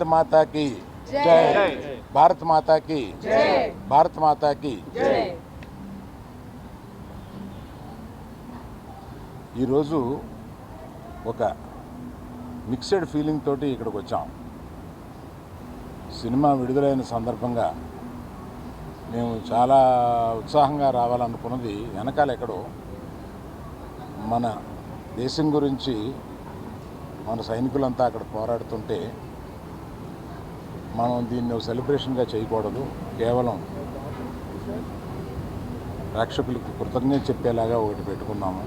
భారత్ మాతాకి జై, భారత్ మాతాకి జై, భారత్ మాతాకి జై. ఈరోజు ఒక మిక్స్డ్ ఫీలింగ్ తోటి ఇక్కడికి వచ్చాం. సినిమా విడుదలైన సందర్భంగా మేము చాలా ఉత్సాహంగా రావాలనుకున్నది వెనకాల ఎక్కడో మన దేశం గురించి మన సైనికులంతా అక్కడ పోరాడుతుంటే మనం దీన్ని సెలబ్రేషన్గా చేయకూడదు, కేవలం ప్రేక్షకులకి కృతజ్ఞత చెప్పేలాగా ఒకటి పెట్టుకున్నాము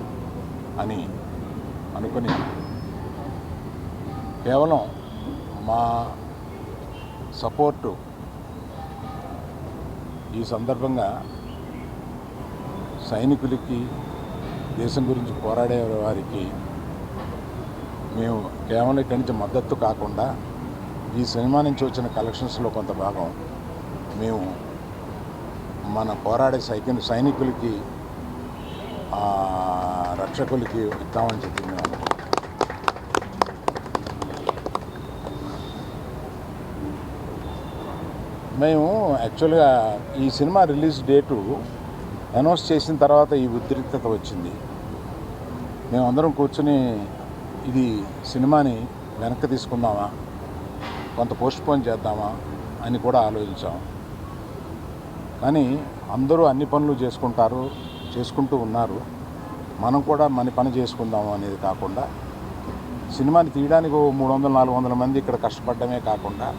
అని అనుకుని కేవలం మా సపోర్టు ఈ సందర్భంగా సైనికులకి, దేశం గురించి పోరాడే వారికి మేము కేవలం ఇక్కడి నుంచి మద్దతు కాకుండా ఈ సినిమా నుంచి వచ్చిన కలెక్షన్స్లో కొంత భాగం మేము మన పోరాడే సైనికులకి, రక్షకులకి ఇద్దామని చెప్పి మేము అనుకుంటున్నాం. మేము యాక్చువల్గా ఈ సినిమా రిలీజ్ డేటు అనౌన్స్ చేసిన తర్వాత ఈ ఉద్రిక్తత వచ్చింది. మేమందరం కూర్చొని ఇది సినిమాని వెనక్కి తీసుకుందామా, కొంత పోస్ట్పోన్ చేద్దామా అని కూడా ఆలోచించాం. కానీ అందరూ అన్ని పనులు చేసుకుంటూ ఉన్నారు. మనం కూడా మన పని చేసుకుందాము అనేది కాకుండా సినిమాని తీయడానికి 300-400 మంది ఇక్కడ కష్టపడమే కాకుండా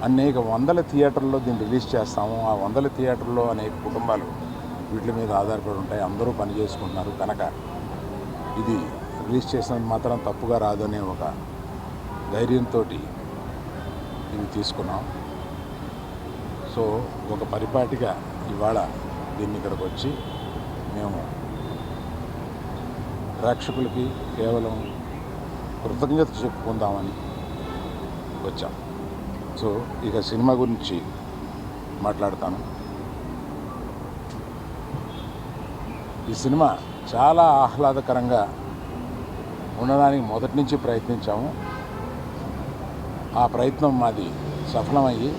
అనేక వందల థియేటర్లో దీన్ని రిలీజ్ చేస్తాము. ఆ వందల థియేటర్లో అనేక కుటుంబాలు వీటి మీద ఆధారపడి ఉంటాయి. అందరూ పని చేసుకుంటున్నారు కనుక ఇది రిలీజ్ చేసినంత మాత్రం తప్పుగా రాదనే ఒక ధైర్యంతో ఇది తీసుకున్నాం. సో ఒక పరిపాటిగా ఇవాళ దీన్ని ఇక్కడికి వచ్చి మేము ప్రేక్షకులకి కేవలం కృతజ్ఞత చెప్పుకుందామని వచ్చాం. సో ఇక సినిమా గురించి మాట్లాడతాను. ఈ సినిమా చాలా ఆహ్లాదకరంగా ఉండడానికి మొదటి నుంచి ప్రయత్నించాము. ఆ ప్రయత్నం మాది సఫలమయ్యి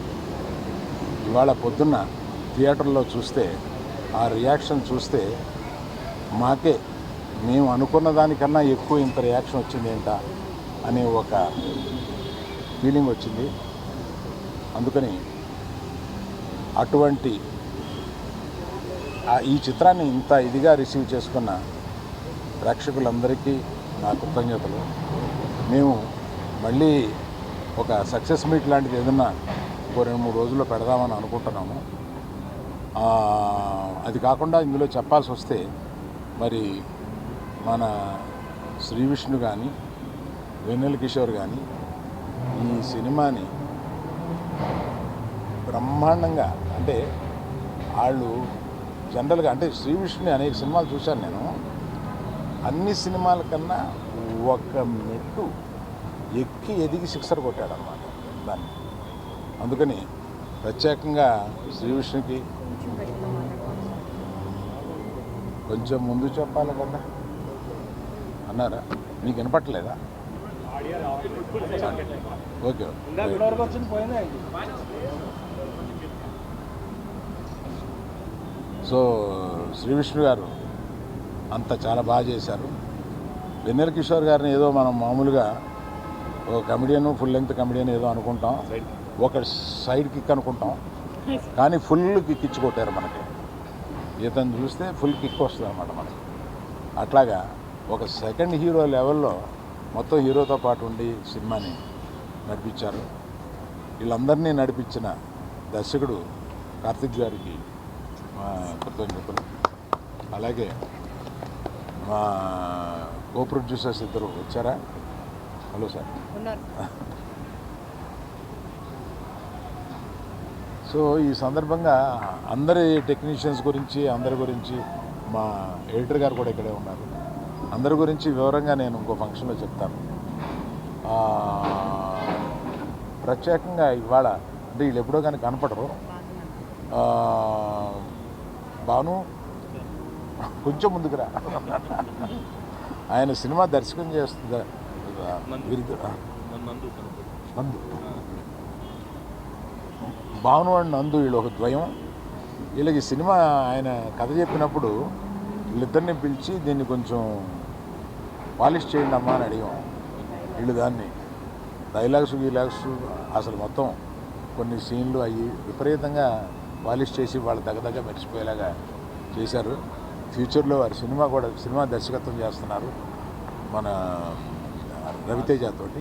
ఇవాళ పొద్దున్న థియేటర్లో చూస్తే ఆ రియాక్షన్ చూస్తే మాకే మేము అనుకున్న దానికన్నా ఎక్కువ ఇంత రియాక్షన్ వచ్చింది ఏంటా అనే ఒక ఫీలింగ్ వచ్చింది. అందుకని అటువంటి ఈ చిత్రాన్ని ఇంత ఇదిగా రిసీవ్ చేసుకున్న ప్రేక్షకులందరికీ నా కృతజ్ఞతలు. మేము మళ్ళీ ఒక సక్సెస్ మీట్ లాంటిది ఏదన్నా ఇంకో 2-3 రోజుల్లో పెడదామని అనుకుంటున్నాము. అది కాకుండా ఇందులో చెప్పాల్సి వస్తే మరి మన శ్రీ విష్ణు కానీ, వెన్నెల కిషోర్ కానీ ఈ సినిమాని బ్రహ్మాండంగా, అంటే వాళ్ళు జనరల్గా, అంటే శ్రీ విష్ణుని అనేక సినిమాలు చూశాను నేను, అన్ని సినిమాల కన్నా ఒక మెట్టు ఎక్కి ఎదిగి సిక్సర్ కొట్టాడన్నమాట దాన్ని. అందుకని ప్రత్యేకంగా శ్రీ విష్ణుకి కొంచెం ముందు చెప్పాలి కదా అన్నారా? మీకు వినపట్టలేదా? ఓకే. సో శ్రీ విష్ణు గారు అంత చాలా బాగా చేశారు. వెన్నెల కిషోర్ గారిని ఏదో మనం మామూలుగా ఒక కమెడియన్, ఫుల్ లెంగ్త్ కమెడియన్ ఏదో అనుకుంటాం, ఒక సైడ్ కిక్ అనుకుంటాం, కానీ ఫుల్ కిక్ ఇచ్చి కొట్టారు మనకి. ఇతను చూస్తే ఫుల్ కిక్ వస్తుంది అన్నమాట మనకి. అట్లాగా ఒక సెకండ్ హీరో లెవెల్లో మొత్తం హీరోతో పాటు ఉండి సినిమాని నడిపించారు. వీళ్ళందరినీ నడిపించిన దర్శకుడు కార్తిక్ గారికి కృతజ్ఞతలు. అలాగే మా కో ప్రొడ్యూసర్స్ ఇద్దరు వచ్చారా? Hello sir. సో ఈ సందర్భంగా అందరి టెక్నీషియన్స్ గురించి, అందరి గురించి, మా ఎడిటర్ గారు కూడా ఇక్కడే ఉన్నారు, అందరి గురించి వివరంగా నేను ఇంకో ఫంక్షన్లో చెప్తాను. ప్రత్యేకంగా ఇవాళ అంటే వీళ్ళు ఎప్పుడో కానీ కనపడరు. భాను కొంచెం ముందుకురా. ఆయన సినిమా దర్శకం చేస్తుంది. నందు, భాను అండ్ నందు వీళ్ళు ఒక ద్వయం. వీళ్ళకి సినిమా ఆయన కథ చెప్పినప్పుడు వీళ్ళిద్దరిని పిలిచి దీన్ని కొంచెం పాలిష్ చేయండి అమ్మా అని అడిగాం. వీళ్ళు దాన్ని డైలాగ్స్ అసలు మొత్తం కొన్ని సీన్లు అవి విపరీతంగా పాలిష్ చేసి వాళ్ళు దగ్గర మెరిసిపోయేలాగా చేశారు. ఫ్యూచర్లో వారి సినిమా దర్శకత్వం చేస్తున్నారు మన రవితేజ తోటి,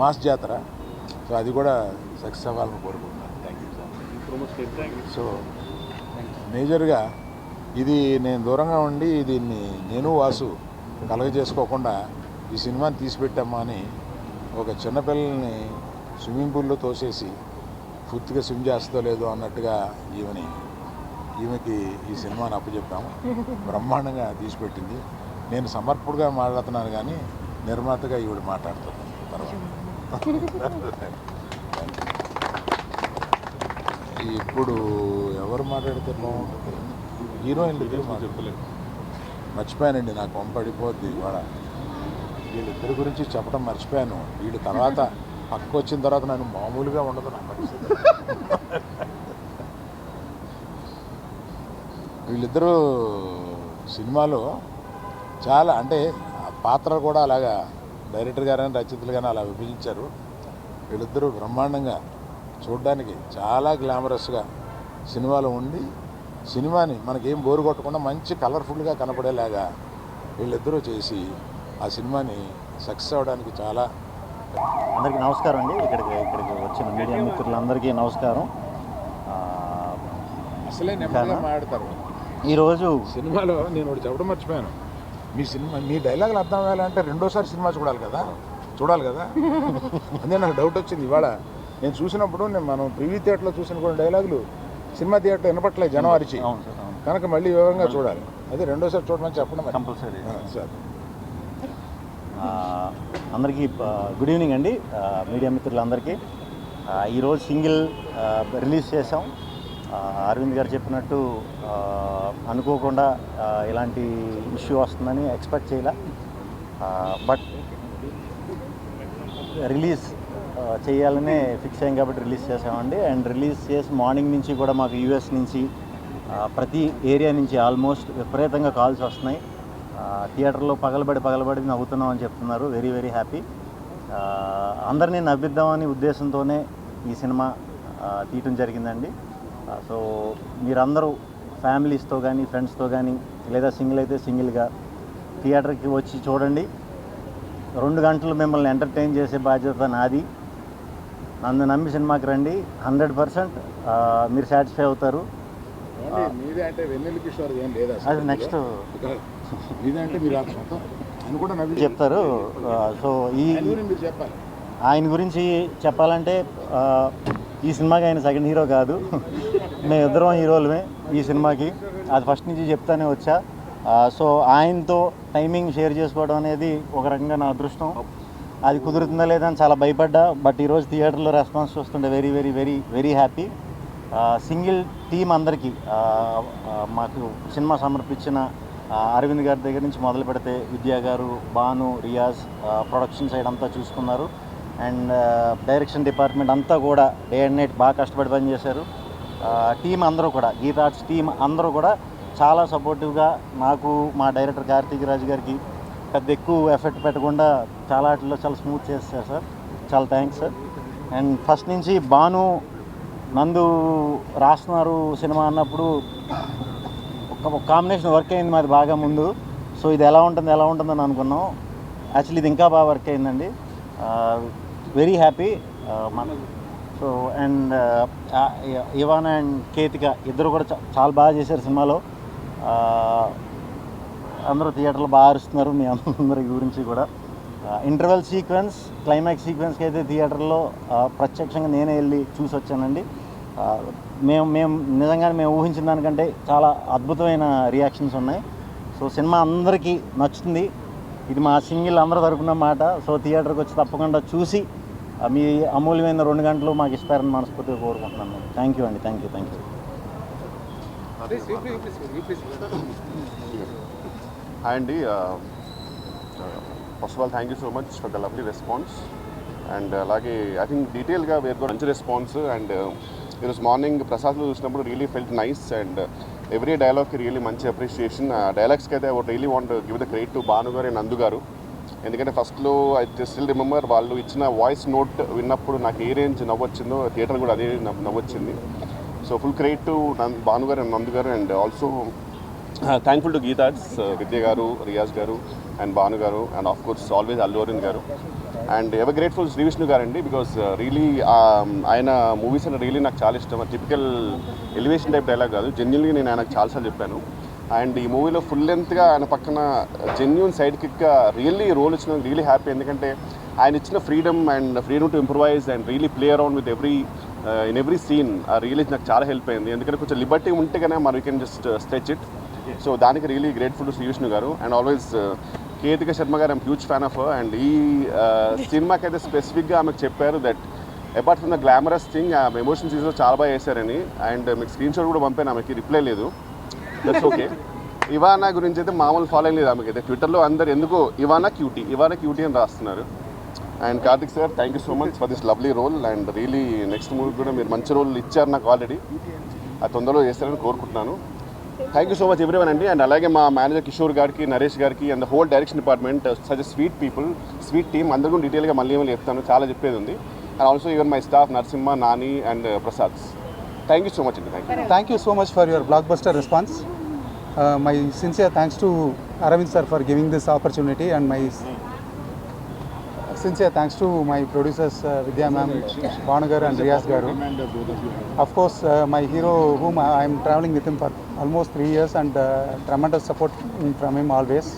మాస్ జాతర. సో అది కూడా సక్సెస్ అవ్వాలని కోరుకుంటున్నాను. Thank you sir. సో మేజర్గా ఇది నేను దూరంగా ఉండి దీన్ని నేను వాసు కలగజేసుకోకుండా ఈ సినిమాని తీసిపెట్టామా అని ఒక చిన్నపిల్లల్ని స్విమ్మింగ్ పూల్లో తోసేసి పూర్తిగా స్విమ్ చేస్తో లేదో అన్నట్టుగా ఈమెకి ఈ సినిమాని అప్పచెప్పాము. బ్రహ్మాండంగా తీసిపెట్టింది. నేను సమర్పుడుగా మాట్లాడుతున్నాను కానీ నిర్మాతగా ఈవిడ మాట్లాడుతున్నాను తర్వాత. ఇప్పుడు ఎవరు మాట్లాడితే బాగుంటుంది? హీరోయిన్ దగ్గర చెప్పలేదు, మర్చిపోయానండి. నాకు పంపడిపోద్ది ఇవాళ. వీళ్ళిద్దరి గురించి చెప్పడం మర్చిపోయాను. వీళ్ళు తర్వాత పక్కకు వచ్చిన తర్వాత నన్ను మామూలుగా ఉండదు నా పరిస్థితి. వీళ్ళిద్దరూ సినిమాలో చాలా అంటే పాత్రలు కూడా అలాగా డైరెక్టర్ గారని రచయితలు కానీ అలా విభజించారు. వీళ్ళిద్దరూ బ్రహ్మాండంగా చూడడానికి చాలా గ్లామరస్గా సినిమాలో ఉండి సినిమాని మనకేం బోరు కొట్టకుండా మంచి కలర్ఫుల్గా కనపడేలాగా వీళ్ళిద్దరూ చేసి ఆ సినిమాని సక్సెస్ అవ్వడానికి చాలా. అందరికీ నమస్కారం అండి. ఇక్కడికి వచ్చిన మీడియా మిత్రులందరికీ నమస్కారం. అసలే నెమ్మదిగా మాట్లాడతారు. ఈరోజు సినిమాలో నేను ఒకటి చెప్పడం మర్చిపోయాను. మీ డైలాగులు అర్థం అవ్వాలంటే రెండోసారి సినిమా చూడాలి కదా. అదే నాకు డౌట్ వచ్చింది ఇవాళ. నేను చూసినప్పుడు మనం ప్రివ్యూ థియేటర్లో చూసిన కొన్ని డైలాగులు సినిమా థియేటర్లో వినపట్లేదు జనవరికి, కనుక మళ్ళీ వివరంగా చూడాలి. అదే రెండోసారి చూడమని చెప్పడం కంపల్సరీ సార్. అందరికీ గుడ్ ఈవినింగ్ అండి. మీడియా మిత్రులందరికీ ఈరోజు సింగిల్ రిలీజ్ చేసాం. అరవింద్ గారు చెప్పినట్టు అనుకోకుండా ఇలాంటి ఇష్యూ వస్తుందని ఎక్స్పెక్ట్ చేయలే. బట్ రిలీజ్ చేయాలనే ఫిక్స్ అయ్యాం కాబట్టి రిలీజ్ చేసామండి. అండ్ రిలీజ్ చేసి మార్నింగ్ నుంచి కూడా మాకు యూఎస్ నుంచి ప్రతి ఏరియా నుంచి ఆల్మోస్ట్ విపరీతంగా కాల్స్ వస్తున్నాయి. థియేటర్లో పగలబడి నవ్వుతున్నాం అని చెప్తున్నారు. Very very happy. అందరినీ నవ్విద్దామని ఉద్దేశంతోనే ఈ సినిమా తీయటం జరిగిందండి. సో మీరందరూ ఫ్యామిలీస్తో కానీ ఫ్రెండ్స్తో కానీ లేదా సింగిల్ అయితే సింగిల్గా థియేటర్కి వచ్చి చూడండి. 2 గంటలు మిమ్మల్ని ఎంటర్టైన్ చేసే బాధ్యత నాది. నన్ను నమ్మి సినిమాకి రండి. 100% మీరు సాటిస్ఫై అవుతారు. అది నెక్స్ట్ చెప్తారు. సో ఆయన గురించి చెప్పాలంటే ఈ సినిమాకి ఆయన సెకండ్ హీరో కాదు, మేమిద్దరం హీరోలమే ఈ సినిమాకి. అది ఫస్ట్ నుంచి చెప్తానే వచ్చా. సో ఆయనతో టైమింగ్ షేర్ చేసుకోవడం అనేది ఒక రకంగా నా అదృష్టం. అది కుదురుతుందా లేదా అని చాలా భయపడ్డా. బట్ ఈరోజు థియేటర్లో రెస్పాన్స్ చూస్తుంటే very very very very happy. Single team అందరికీ మాకు సినిమా సమర్పించిన అరవింద్ గారి దగ్గర నుంచి మొదలు పెడితే విద్యా గారు, భాను, రియాజ్ ప్రొడక్షన్ సైడ్ అంతా చూసుకున్నారు. అండ్ డైరెక్షన్ డిపార్ట్మెంట్ అంతా కూడా డే అండ్ నైట్ బాగా కష్టపడి పనిచేశారు. టీం అందరూ కూడా, గీతా ఆర్ట్స్ టీం అందరూ కూడా చాలా సపోర్టివ్గా నాకు, మా డైరెక్టర్ కార్తీక్ రాజు గారికి పెద్ద ఎక్కువ ఎఫెక్ట్ పెట్టకుండా చాలా వాటిలో చాలా స్మూత్ చేస్తారు సార్. చాలా థ్యాంక్స్ సార్. అండ్ ఫస్ట్ నుంచి భాను, నందు రాస్తున్నారు సినిమా అన్నప్పుడు ఒక కాంబినేషన్ వర్క్ అయింది మాది బాగా ముందు. సో ఇది ఎలా ఉంటుందని అనుకున్నాం. యాక్చువల్లీ ఇది ఇంకా బాగా వర్క్ అయిందండి. Very happy. So and Ivan and Ketika ఇద్దరు కూడా చాలా బాగా చేశారు సినిమాలో. అందరూ థియేటర్లో బాగా అరుస్తున్నారు. మీ అందరి గురించి కూడా ఇంటర్వెల్ సీక్వెన్స్, క్లైమాక్స్ సీక్వెన్స్కి అయితే థియేటర్లో ప్రత్యక్షంగా నేనే వెళ్ళి చూసి వచ్చానండి. మేము నిజంగానే మేము ఊహించిన దానికంటే చాలా అద్భుతమైన రియాక్షన్స్ ఉన్నాయి. సో సినిమా అందరికీ నచ్చుతుంది. ఇది మా సింగిల్ అందరూ తరపున మాట. సో థియేటర్కి వచ్చి తప్పకుండా చూసి మీ అమూల్యమైన 2 గంటలు మాకు ఇస్తారని మనస్ఫూర్తిగా కోరుకుంటున్నాను. థ్యాంక్ యూ అండి. Thank you. హాయ్ అండి. First of all thank you so much for the lovely response. And అలాగే ఐ థింక్ డీటెయిల్గా వేరు మంచి రెస్పాన్స్. అండ్ ఈరోజు మార్నింగ్ ప్రసాద్లో చూసినప్పుడు really felt nice. And every డైలాగ్కి రియలీ మంచి అప్రిషియేషన్. ఆ డైలాగ్స్కి అయితే I really want give the credit to Bhanu garu and Nandu గారు. ఎందుకంటే ఫస్ట్లో ఐ స్టిల్ రిమెంబర్ వాళ్ళు ఇచ్చిన వాయిస్ నోట్ విన్నప్పుడు నాకు ఏ రేంజ్ నవ్వొచ్చిందో థియేటర్ కూడా అదే నవ్వొచ్చింది. So full credit to Bhanu garu and Nandu garu. And also thankful to Geetha Arts, Vidya garu, Riyaz garu and Bhanu garu. And of course always Allu Aravind garu. And ever grateful Shri Vishnu గారండి, బికాస్ రియలీ ఆయన మూవీస్ అంటే రియలీ నాకు చాలా ఇష్టం. టిపికల్ ఎలివేషన్ టైప్ డైలాగ్ కాదు, జెన్యున్గా నేను ఆయనకు చాలాసార్లు చెప్పాను. అండ్ ఈ మూవీలో ఫుల్ లెంత్గా ఆయన పక్కన జెన్యున్ సైడ్ కిక్గా రియల్లీ రోల్ ఇచ్చినందుకు రియలీ హ్యాపీ. ఎందుకంటే ఆయన ఇచ్చిన freedom to improvise and really play around with in every scene really నాకు చాలా హెల్ప్ అయింది. ఎందుకంటే కొంచెం లిబర్టీ ఉంటే కానీ మరి we can just stretch it. So దానికి really grateful to Shri Vishnu garu. And always Ketika Sharma garu I'm huge fan of. And ఈ సినిమాకి అయితే స్పెసిఫిక్గా ఆమెకు చెప్పారు that apart from the glamorous thing ఆమె ఎమోషన్ సీన్స్లో చాలా బాగా చేశారని. అండ్ మీకు స్క్రీన్ షాట్ కూడా పంపాను, ఆమెకి రిప్లై లేదు. That's okay. ఇవానా గురించి అయితే మామూలు ఫాలోయింగ్ లేదు ఆమెకి అయితే. ట్విట్టర్లో అందరు ఎందుకో ఇవానా క్యూటీ అని రాస్తున్నారు. And Karthik sir, thank you so much for this lovely role. And really next movie కూడా మీరు మంచి రోల్ ఇచ్చారు నాకు ఆల్రెడీ. అది తొందరలో చేస్తారని కోరుకుంటున్నాను. Thank you so much everyone అండి. అండ్ అలాగే మా మేనేజర్ కిషోర్ గారికి, నరేష్ గారికి and the whole direction department, such sweet people, sweet team. అందరూ కూడా డీటెయిల్గా మళ్ళీ చెప్తాను, చాలా చెప్పేది ఉంది. And also even my staff Narasimha, Nani and Prasad. Thank you so much అండి. Thank you so much for your blockbuster response. My sincere thanks to Aravind sir for giving this opportunity, and my sincere thanks to my producers Vidya ma'am, Bhanu garu and Riyaz garu. Of course, my hero whom I am traveling with him for almost 3 years, and tremendous support from him always.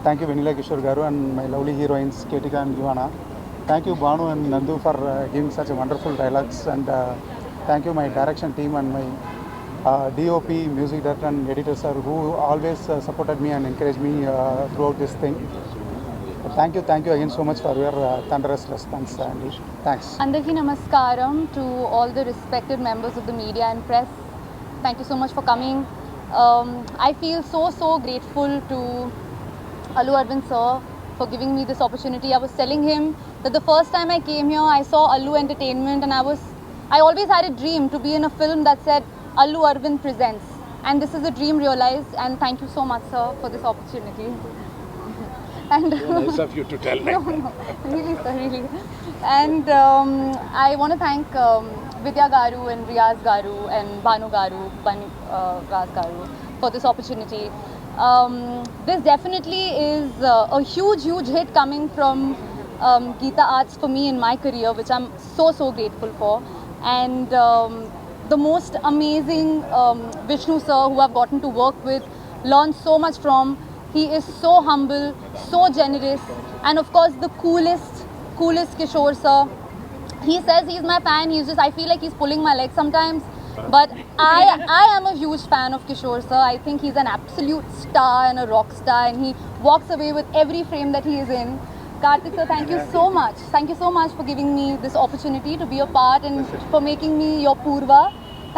Thank you Venila Kishore garu and my lovely heroines Ketika and Ivana. Thank you Bhanu and Nandu for giving such a wonderful dialogues, and thank you my direction team and my DOP, music director and editor sir, who always supported me and encouraged me throughout this thing. Thank you again so much for your thunderous response, Andy. Thanks. Andarki namaskaram to all the respected members of the media and press. Thank you so much for coming. I feel so grateful to Allu Arvind sir for giving me this opportunity. I was telling him that the first time I came here, I saw Allu Entertainment, and I always had a dream to be in a film that said Allu Arvind presents, and this is a dream realized. And thank you so much sir for this opportunity. And Nice of you to tell that. no, really sir, really. And I want to thank Vidya garu and Riyaz garu and Bhanu garu, Raz garu for this opportunity. This definitely is a huge hit coming from Geeta Arts for me in my career, which I'm so grateful for. And the most amazing Vishnu sir who I've gotten to work with, learned so much from. He is so humble, so generous, and of course the coolest Kishore sir. He says he's my fan. I feel like he's pulling my leg sometimes, but I am a huge fan of Kishore sir. I think he's an absolute star and a rock star, and he walks away with every frame that he is in. Karthik sir, thank you so much. Thank you so much for giving me this opportunity to be a part and for making me your Purva.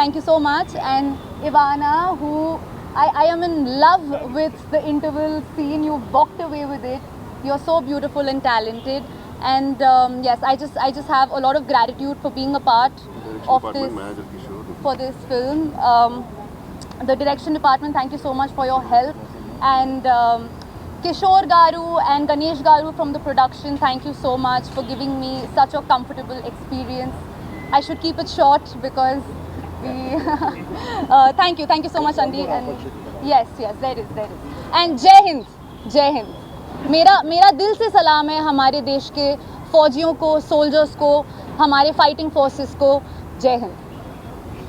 Thank you so much. And Ivana, who I am in love with the interval scene. You walked away with it. You're so beautiful and talented. And yes, I just have a lot of gratitude for being a part of this, for this film. The direction department, thank you so much for your help. And Kishore garu and Ganesh garu from the production, thank you so much for giving me such a comfortable experience. I should keep it short because we thank you so much Andy. And yes, there is. And Jai Hind. मेरा दिल से सलाम है हमारे देश के फौजियों को, सोल्जर्स को, हमारे फाइटिंग फोर्सेस को. जय हिंद.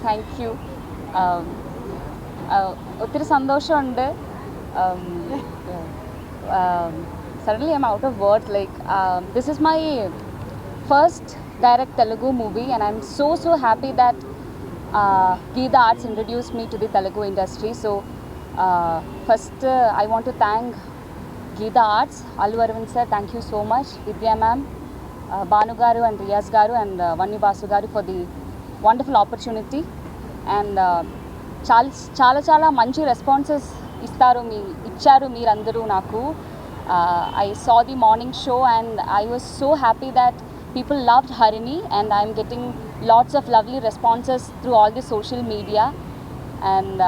Thank you. ഒത്തിരി സന്തോഷമുണ്ട്. Suddenly I'm out of words. Like this is my first direct Telugu movie, and I'm so happy that Geeta Arts introduced me to the Telugu industry. So first I want to thank Geeta Arts, Allu Arvind sir, thank you so much, Vidya ma'am, Bhanu garu and Riyaz garu and Vanni Basu garu for the wonderful opportunity. And చాలా మంచి responses ఇచ్చారు మీరందరూ నాకు. I saw the morning show and I was so happy that people loved Harini, and I'm getting lots of lovely responses through all the social media. And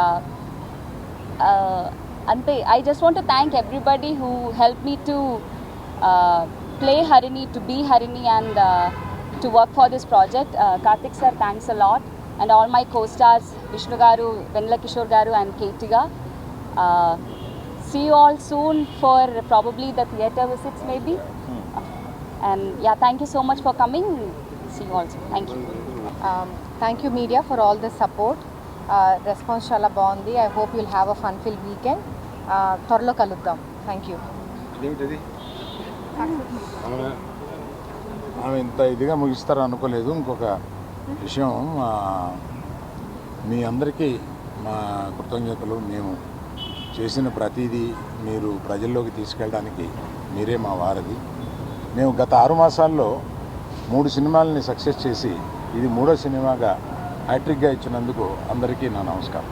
I just want to thank everybody who helped me to play Harini, to be Harini, and to work for this project. Karthik sir, thanks a lot, and all my co-stars Vishnu Garu, Venla Kishore Garu, and Keetiga. See you all soon for probably the theatre visits maybe. And yeah, thank you so much for coming. See you all soon. Thank you. Thank you media for all the support. Response చాలా బాగుంది. I hope you'll have a fun filled weekend. త్వరలో కలుద్దాం. Thank you. ఆమె ఇంత ఇదిగా ముగిస్తారు అనుకోలేదు. ఇంకొక విషయం, మీ అందరికీ మా కృతజ్ఞతలు. మేము చేసిన ప్రతిదీ మీరు ప్రజల్లోకి తీసుకెళ్ళడానికి మీరే మా వారధి. మేము గత 6 మాసాల్లో 3 సినిమాలని సక్సెస్ చేసి ఇది 3వ సినిమాగా హ్యాట్రిక్గా ఇచ్చినందుకు అందరికీ నా నమస్కారం.